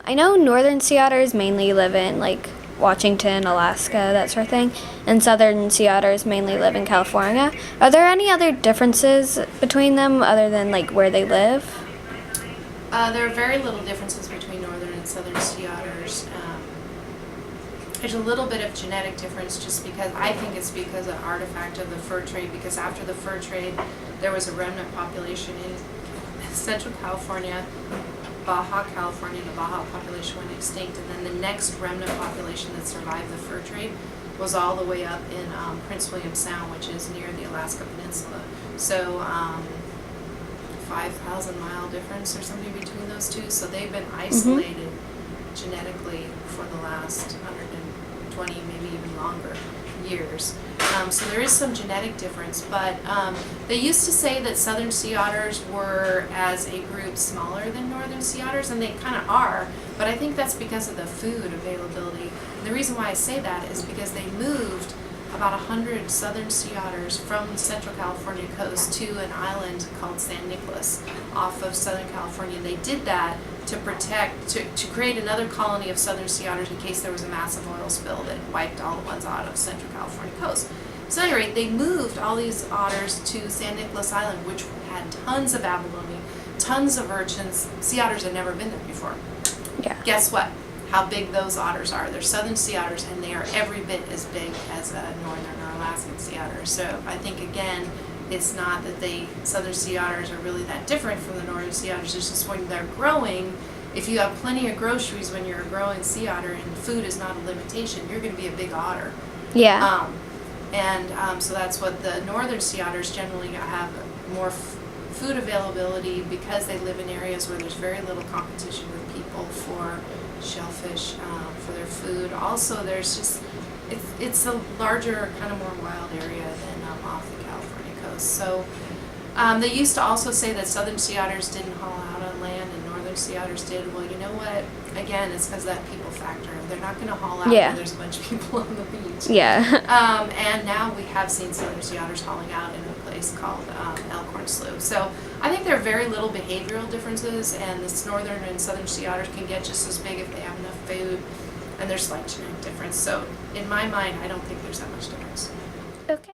I know northern sea otters mainly live in like Washington, Alaska, that sort of thing, and southern sea otters mainly live in California. Are there any other differences between them other than like where they live? There are very little differences between northern and southern sea otters. There's a little bit of genetic difference just because I think it's because of artifact of the fur trade, because after the fur trade there was a remnant population in Central California, Baja California. The Baja population went extinct, and then the next remnant population that survived the fur trade was all the way up in Prince William Sound, which is near the Alaska Peninsula. So 5,000-mile difference or something between those two. So they've been isolated genetically for the last 120, maybe even longer years. So there is some genetic difference, but they used to say that southern sea otters were, as a group, smaller than northern sea otters, and they kind of are, but I think that's because of the food availability. And the reason why I say that is because they moved about 100 southern sea otters from the Central California coast to an island called San Nicolas off of Southern California. And they did that to protect, to create another colony of southern sea otters in case there was a massive oil spill that wiped all the ones out of Central California coast. So at any rate, they moved all these otters to San Nicolas Island, which had tons of abalone, tons of urchins. Sea otters had never been there before. Yeah. Guess what? How big those otters are. They're southern sea otters, and they are every bit as big as a northern or Alaskan sea otter. So I think, again, it's not that southern sea otters are really that different from the northern sea otters. It's just when they're growing, if you have plenty of groceries when you're a growing sea otter and food is not a limitation, you're going to be a big otter. Yeah. So that's what the northern sea otters generally have more food availability because they live in areas where there's very little competition with people for shellfish, for their food. Also, there's just, it's a larger, kind of more wild area than off the California coast. So they used to also say that southern sea otters didn't haul out on land and northern sea otters did. Well, you know what? Again, it's because of that people factor. They're not going to haul out when there's a bunch of people on the beach. Yeah. And now we have seen southern sea otters hauling out in a place called Elkhorn Slough. So I think there are very little behavioral differences, and this northern and southern sea otters can get just as big if they have enough food, and there's slight genetic difference. So in my mind, I don't think there's that much difference. Okay.